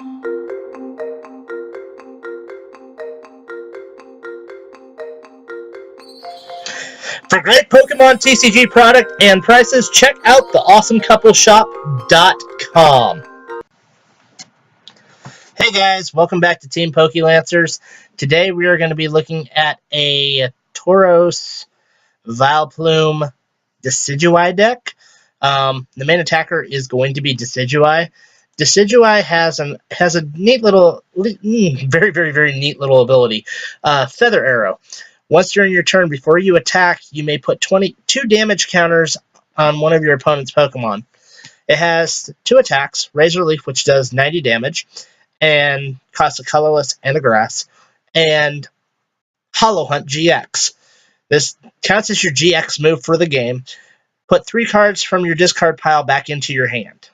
For great Pokemon TCG product and prices, check out theawesomecoupleshop.com. Hey guys, welcome back to Team PokeLancers. Today we are going to be looking at a Tauros Vileplume Decidueye deck. The main attacker is going to be Decidueye. Decidueye has a neat little, very neat little ability, Feather Arrow. Once during your turn, before you attack, you may put 2 damage counters on one of your opponent's Pokemon. It has 2 attacks, Razor Leaf, which does 90 damage, and costs a Colorless and a Grass, and Hollow Hunt GX. This counts as your GX move for the game. Put 3 cards from your discard pile back into your hand.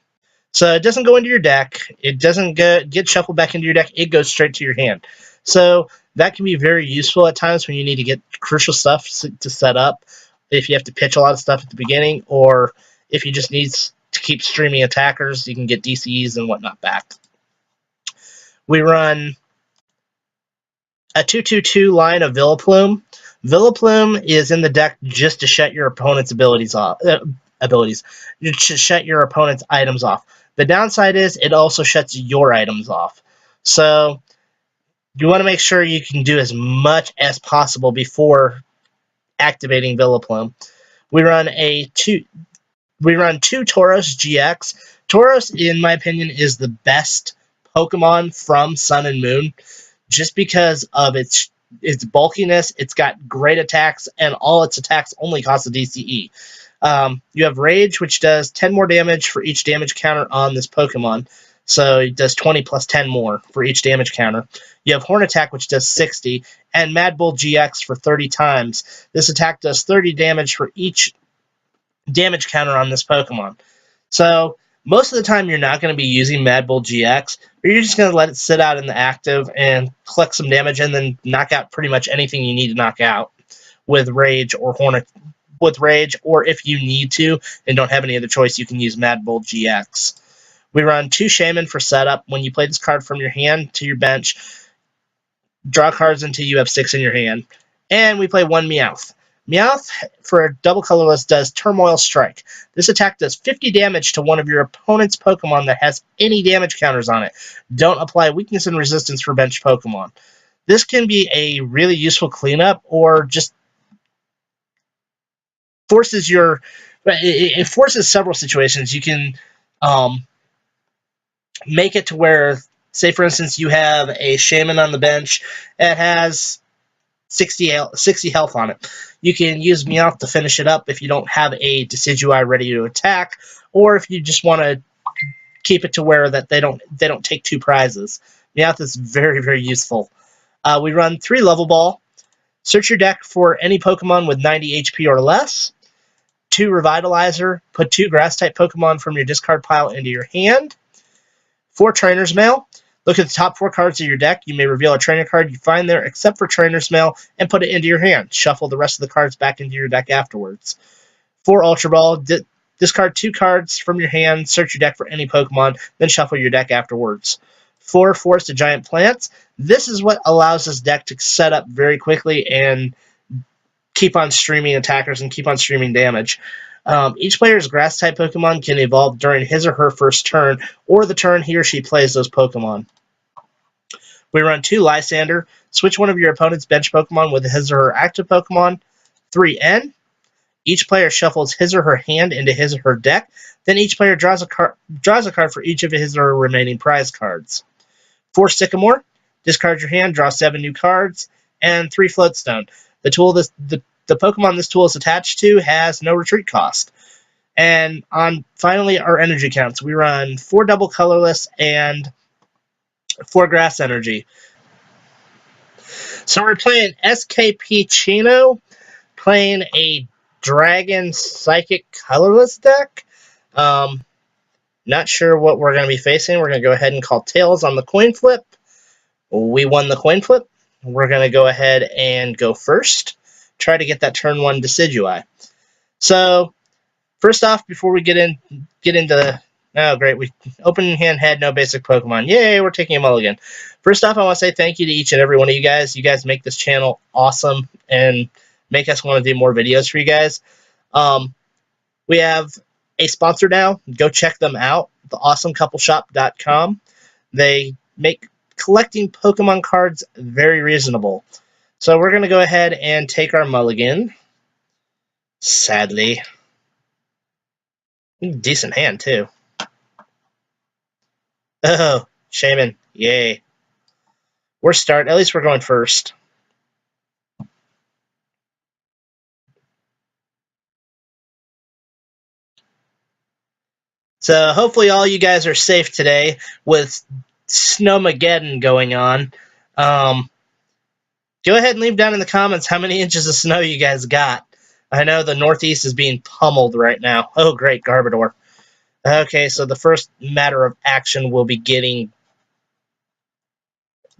So it doesn't go into your deck. It doesn't get shuffled back into your deck. It goes straight to your hand. So that can be very useful at times when you need to get crucial stuff to set up. If you have to pitch a lot of stuff at the beginning, or if you just need to keep streaming attackers, you can get DCs and whatnot back. We run a 2/2/2 line of Vileplume. Vileplume is in the deck just to shut your opponent's abilities off. To shut your opponent's items off. The downside is it also shuts your items off. So you want to make sure you can do as much as possible before activating Vileplume. We run 2 Tauros-GX. Tauros, in my opinion, is the best Pokemon from Sun and Moon, just because of its bulkiness. It's got great attacks, and all its attacks only cost a DCE. You have Rage, which does 10 more damage for each damage counter on this Pokemon. So it does 20 plus 10 more for each damage counter. You have Horn Attack, which does 60, and Mad Bull GX for 30 times. This attack does 30 damage for each damage counter on this Pokemon. So most of the time you're not going to be using Mad Bull GX, but you're just going to let it sit out in the active and collect some damage and then knock out pretty much anything you need to knock out with Rage or or if you need to and don't have any other choice, you can use Mad Bull GX. We run 2 Shaymin for setup. When you play this card from your hand to your bench, draw cards until you have 6 in your hand. And we play 1 Meowth. Meowth, for a double colorless, does Turmoil Strike. This attack does 50 damage to one of your opponent's Pokemon that has any damage counters on it. Don't apply weakness and resistance for bench Pokemon. This can be a really useful cleanup, or just forces it forces several situations. You can make it to where, say for instance, you have a Shaymin on the bench that has 60 health on it. You can use Meowth to finish it up if you don't have a Decidueye ready to attack, or if you just want to keep it to where that they don't take 2 prizes. Meowth is very useful. We run 3 Level Ball. Search your deck for any Pokemon with 90 HP or less. 2 Revitalizer. Put 2 Grass-type Pokemon from your discard pile into your hand. 4 Trainers Mail. Look at the top 4 cards of your deck. You may reveal a trainer card you find there except for Trainers Mail and put it into your hand. Shuffle the rest of the cards back into your deck afterwards. 4 Ultra Ball. Discard 2 cards from your hand. Search your deck for any Pokemon, then shuffle your deck afterwards. 4 Forest of Giant Plants. This is what allows this deck to set up very quickly and keep on streaming attackers and keep on streaming damage. Each player's Grass-type Pokemon can evolve during his or her first turn, or the turn he or she plays those Pokemon. We run 2 Lysandre. Switch one of your opponent's bench Pokemon with his or her active Pokemon. 3 N. Each player shuffles his or her hand into his or her deck. Then each player draws a card for each of his or her remaining prize cards. 4 Sycamore. Discard your hand, draw 7 new cards, and 3 Float Stone. The Pokemon this tool is attached to has no retreat cost. And finally, our energy counts. We run 4 double colorless and 4 grass energy. So we're playing SKP Chino, playing a Dragon Psychic colorless deck. Not sure what we're going to be facing. We're going to go ahead and call tails on the coin flip. We won the coin flip. We're going to go ahead and go first. Try to get that turn 1 Decidueye. So, first off, before we get into Oh, great. We opening hand had no basic Pokemon. Yay, we're taking a mulligan. First off, I want to say thank you to each and every one of you guys. You guys make this channel awesome and make us want to do more videos for you guys. We have a sponsor now. Go check them out, theawesomecoupleshop.com. They make collecting Pokemon cards very reasonable. So we're going to go ahead and take our mulligan. Sadly. Decent hand, too. Oh, Shaymin. Yay. We're starting. At least we're going first. So hopefully all you guys are safe today with Snowmageddon going on. Go ahead and leave down in the comments how many inches of snow you guys got. I know the Northeast is being pummeled right now. Oh, great, Garbodor. Okay, so the first matter of action will be getting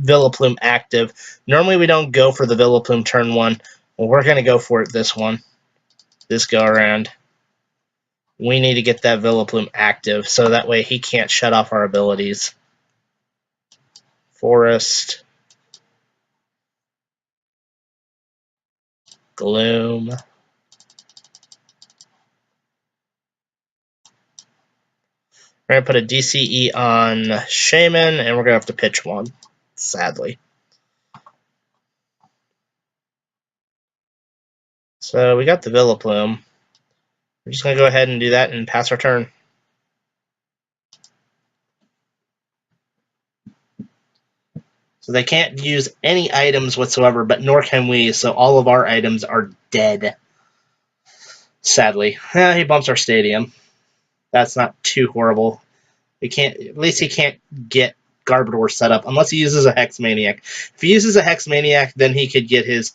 Vileplume active. Normally we don't go for the Vileplume turn 1. Well, we're going to go for it this one. This go around. We need to get that Vileplume active, so that way he can't shut off our abilities. Forest. Gloom. We're going to put a DCE on Shaymin, and we're going to have to pitch one, sadly. So we got the Vileplume. We're just going to go ahead and do that and pass our turn. So they can't use any items whatsoever, but nor can we, so all of our items are dead. Sadly. He bumps our stadium. That's not too horrible. At least he can't get Garbodor set up unless he uses a Hex Maniac. If he uses a Hex Maniac, then he could get his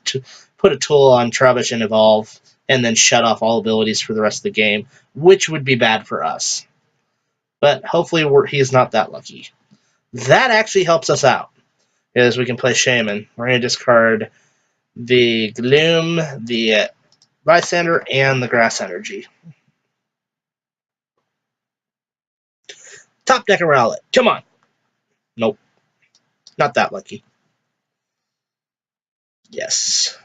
put a tool on Trubbish and evolve, and then shut off all abilities for the rest of the game, which would be bad for us. But hopefully he's not that lucky. That actually helps us out, is we can play Shaymin. We're going to discard the Gloom, the Lysandre, and the Grass Energy. Top deck of Rowlet. Come on. Nope. Not that lucky. Yes.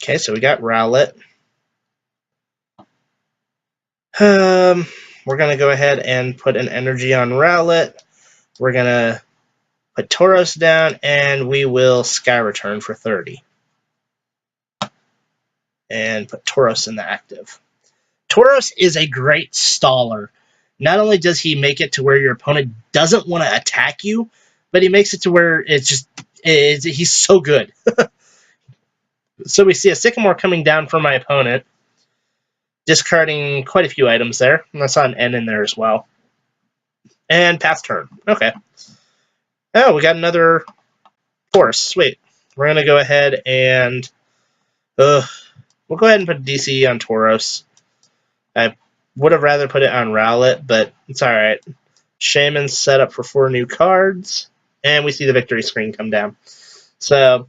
Okay, so we got Rowlet. We're going to go ahead and put an energy on Rowlet. We're going to put Tauros down, and we will Sky Return for 30. And put Tauros in the active. Tauros is a great staller. Not only does he make it to where your opponent doesn't want to attack you, but he makes it to where he's so good. So we see a Sycamore coming down from my opponent, discarding quite a few items there. And I saw an N in there as well. And pass turn. Okay. Oh, we got another Force. Sweet. We're going to go ahead and we'll go ahead and put DC on Tauros. I would have rather put it on Rowlet, but it's alright. Shaymin's set up for 4 new cards, and we see the victory screen come down. So,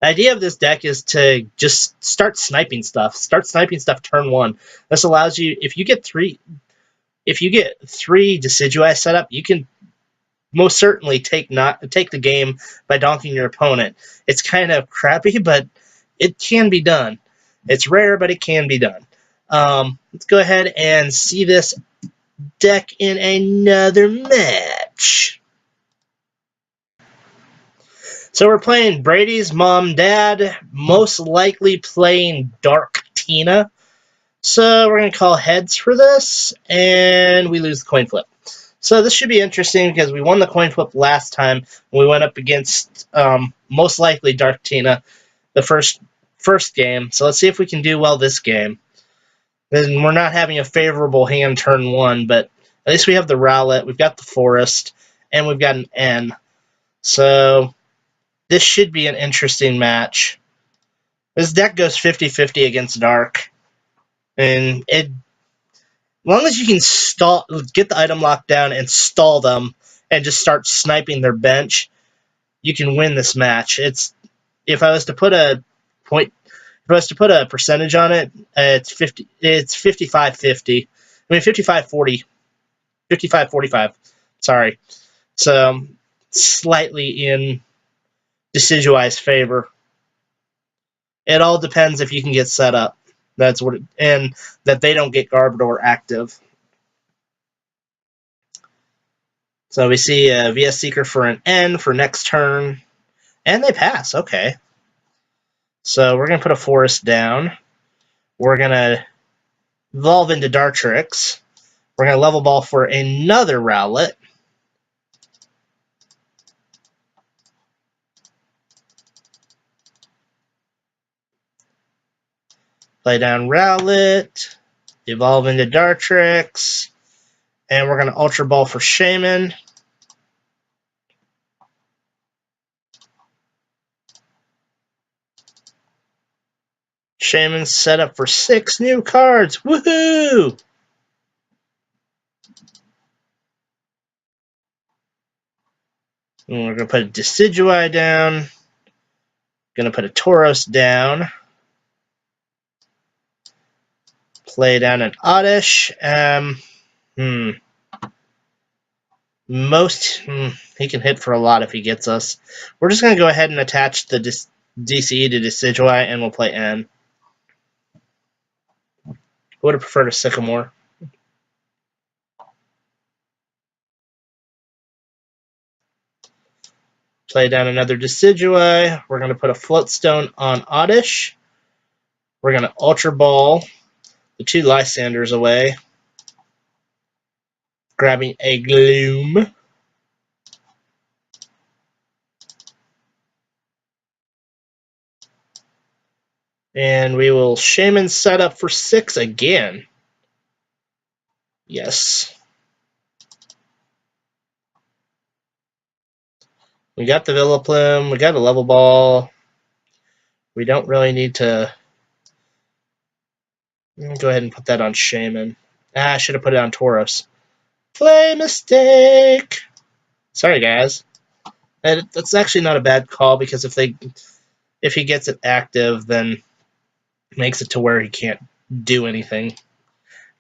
the idea of this deck is to just start sniping stuff. Start sniping stuff turn 1. This allows you, if you get 3 Decidueye set up, you can most certainly take the game by donking your opponent. It's kind of crappy, but it can be done. It's rare, but it can be done. Let's go ahead and see this deck in another match. So we're playing Brady's mom, dad, most likely playing Dark Tina. So we're going to call heads for this, and we lose the coin flip. So this should be interesting because we won the coin flip last time when we went up against most likely Dark Tina the first game. So let's see if we can do well this game. And we're not having a favorable hand turn 1, but at least we have the Rowlet, we've got the Forest, and we've got an N. So this should be an interesting match. This deck goes 50-50 against Dark. And as long as you can get the item locked down and stall them and just start sniping their bench, you can win this match. If I was to put a point, If I was to put a percentage on it, it's 50. It's 55-50. I mean 55-40. 55-45. Sorry. So slightly in Decidueye's favor. It all depends if you can get set up. That's what, and that they don't get Garbodor active. So we see a VS Seeker for an N for next turn, and they pass. Okay. So we're gonna put a Forest down. We're gonna evolve into Dartrix. We're gonna level ball for another Rowlet. Play down Rowlet, evolve into Dartrix, and we're going to Ultra Ball for Shaymin. Shaymin set up for 6 new cards. Woohoo! And we're going to put a Decidueye down. Going to put a Tauros down. Play down an Oddish. He can hit for a lot if he gets us. We're just going to go ahead and attach the DCE to Decidueye, and we'll play N. Would have preferred a Sycamore. Play down another Decidueye. We're going to put a Float Stone on Oddish. We're going to Ultra Ball the 2 Lysandres away. Grabbing a Gloom. And we will Shaymin set up for 6 again. Yes. We got the Vileplume. We got a Level Ball. We don't really need to... Go ahead and put that on Shaymin. I should have put it on Tauros. Play mistake! Sorry, guys. That's actually not a bad call, because if he gets it active, then it makes it to where he can't do anything.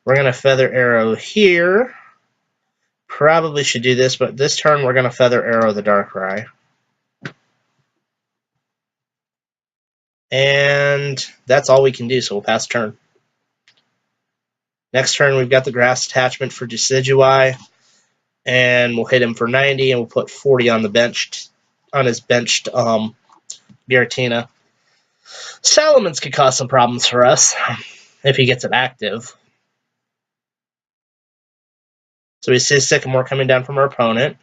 We're going to Feather Arrow here. Probably should do this, but this turn we're going to Feather Arrow the Darkrai. And that's all we can do, so we'll pass turn. Next turn we've got the Grass attachment for Decidueye, and we'll hit him for 90, and we'll put 40 on the bench, on his benched Giratina. Salamence could cause some problems for us if he gets it active. So we see Sycamore coming down from our opponent,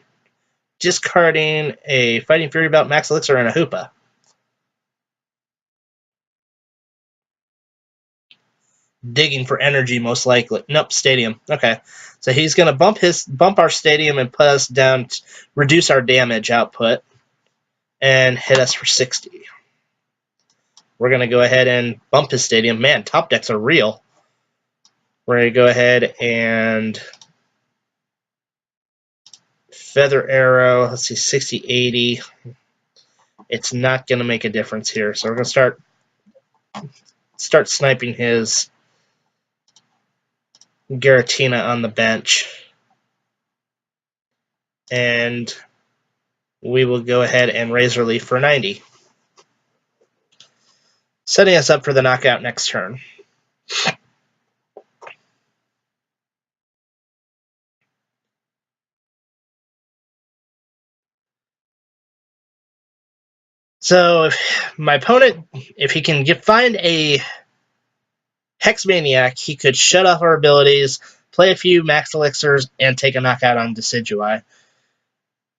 discarding a Fighting Fury Belt, Max Elixir, and a Hoopa. Digging for energy, most likely. Nope, Stadium. Okay, so he's going to bump our Stadium and put us down, reduce our damage output, and hit us for 60. We're going to go ahead and bump his Stadium. Man, top decks are real. We're going to go ahead and Feather Arrow. Let's see, 60, 80. It's not going to make a difference here, so we're going to start sniping his Giratina on the bench, and we will go ahead and Razor Leaf for 90, setting us up for the knockout next turn. So if my opponent, if he can find a Hex Maniac, he could shut off our abilities, play a few Max Elixirs, and take a knockout on Decidueye.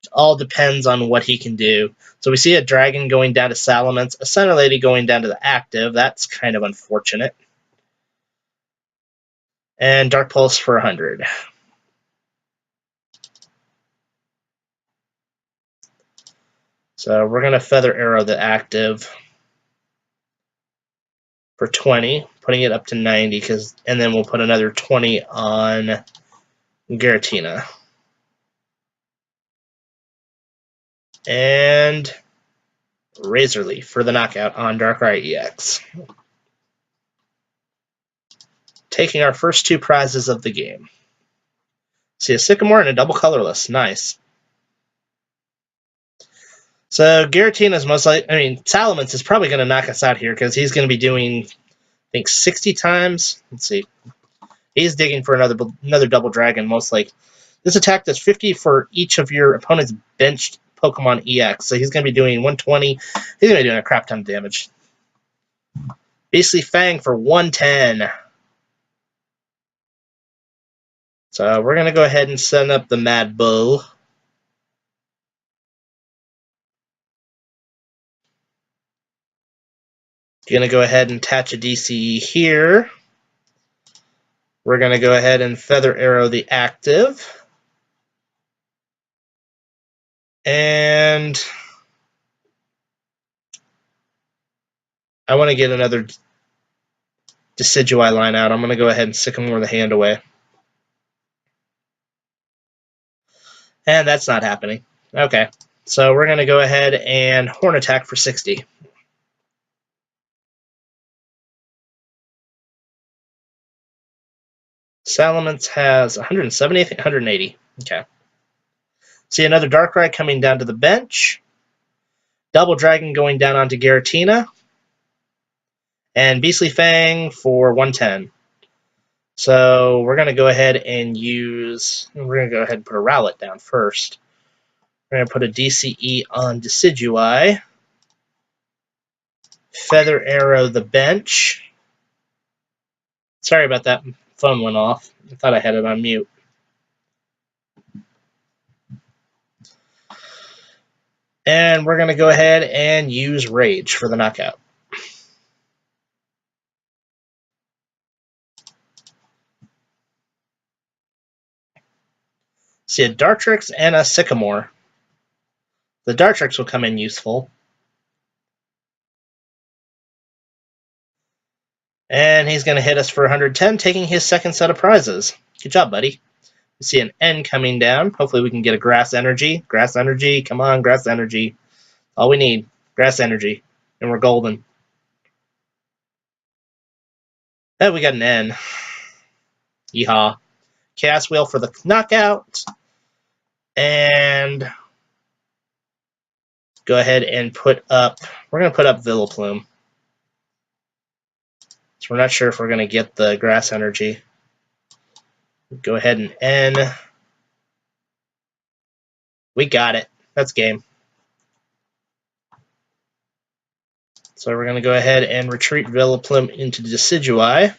It all depends on what he can do. So we see a Dragon going down to Salamence, a Center Lady going down to the active. That's kind of unfortunate. And Dark Pulse for 100. So we're going to Feather Arrow the active for 20, putting it up to 90, and then we'll put another 20 on Giratina. And Razor Leaf for the knockout on Darkrai EX. taking our first 2 prizes of the game. See a Sycamore and a double colorless. Nice. So Giratina is most likely, Salamence is probably going to knock us out here because he's going to be doing, I think, 60 times. Let's see. He's digging for another double dragon, most likely. This attack does 50 for each of your opponent's benched Pokemon EX. So he's going to be doing 120. He's going to be doing a crap ton of damage. Beastly Fang for 110. So we're going to go ahead and send up the Mad Bull. Going to go ahead and attach a DCE here. We're going to go ahead and Feather Arrow the active. And I want to get another Decidueye line out. I'm going to go ahead and Sycamore the hand away. And that's not happening. Okay, so we're going to go ahead and Horn Attack for 60. Salamence has 170, 180. Okay. See another Darkrai coming down to the bench. Double Dragon going down onto Giratina. And Beastly Fang for 110. So we're going to go ahead and put a Rowlet down first. We're going to put a DCE on Decidueye. Feather Arrow the bench. Sorry about that. Phone went off. I thought I had it on mute. And we're going to go ahead and use Rage for the knockout. See a Dartrix and a Sycamore. The Dartrix will come in useful. And he's going to hit us for 110, taking his second set of prizes. Good job, buddy. We see an N coming down. Hopefully we can get a Grass Energy. Grass Energy, come on, Grass Energy. All we need, Grass Energy. And we're golden. Oh, we got an N. Yeehaw. Chaos Wheel for the knockout. And go ahead and we're going to put up Vileplume. So we're not sure if we're going to get the Grass Energy. Go ahead and N. We got it. That's game. So we're going to go ahead and retreat Vileplume into Decidueye.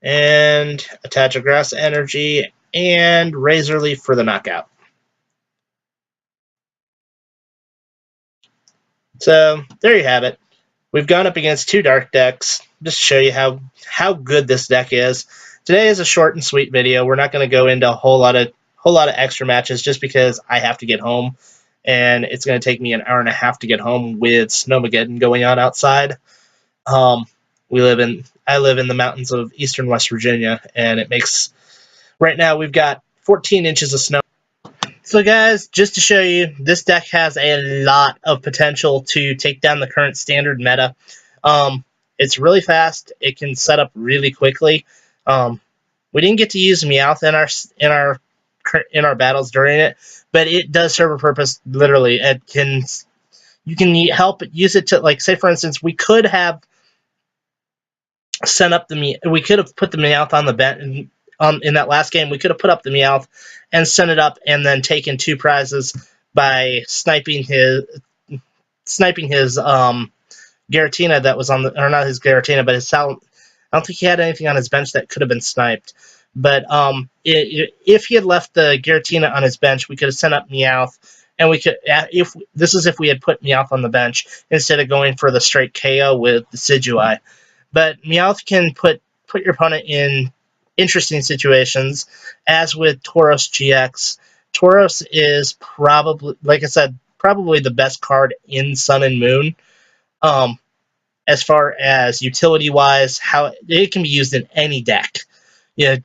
And attach a Grass Energy and Razor Leaf for the knockout. So there you have it. We've gone up against 2 dark decks, just to show you how good this deck is. Today is a short and sweet video. We're not going to go into a whole lot of extra matches just because I have to get home, and it's going to take me an hour and a half to get home with Snowmageddon going on outside. I live in the mountains of eastern West Virginia, and right now we've got 14 inches of snow. So guys, just to show you, this deck has a lot of potential to take down the current standard meta. It's really fast. It can set up really quickly. We didn't get to use Meowth in our battles during it, but it does serve a purpose. Literally, you can use it to, like, say for instance, we could have put the Meowth on the bench. In that last game, we could have put up the Meowth and sent it up and then taken 2 prizes by sniping his Giratina that was on or not his Giratina, but his Sal. I don't think he had anything on his bench that could have been sniped. But if he had left the Giratina on his bench, we could have sent up Meowth, and we could if we had put Meowth on the bench instead of going for the straight KO with the Decidueye. But Meowth can put your opponent in interesting situations, as with Tauros-GX. Tauros is probably, like I said, probably the best card in Sun and Moon. As far as utility-wise, how it can be used in any deck. Yeah,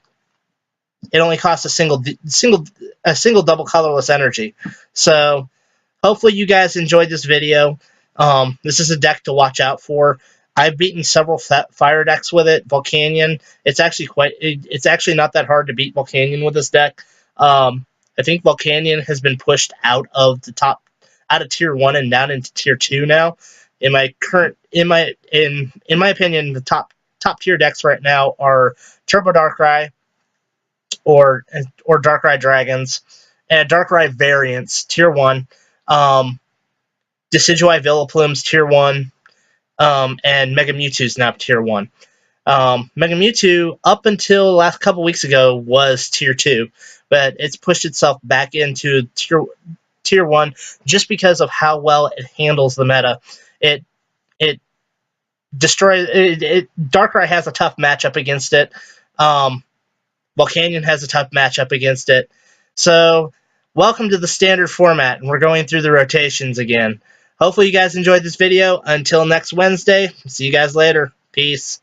it only costs a single double colorless energy. So hopefully you guys enjoyed this video. This is a deck to watch out for. I've beaten several fire decks with it. Volcanion. It's actually not that hard to beat Volcanion with this deck. I think Volcanion has been pushed out of tier 1 and down into tier 2 now. In my opinion, the top tier decks right now are Turbo Darkrai or Darkrai Dragons and Darkrai variants tier 1. Decidueye Vileplume's tier 1. And Mega Mewtwo's now tier 1. Mega Mewtwo, up until the last couple weeks ago, was tier 2, but it's pushed itself back into tier 1 just because of how well it handles the meta. It destroys it. Darkrai has a tough matchup against it. Volcanion has a tough matchup against it. So, welcome to the standard format, and we're going through the rotations again. Hopefully you guys enjoyed this video. Until next Wednesday, see you guys later. Peace.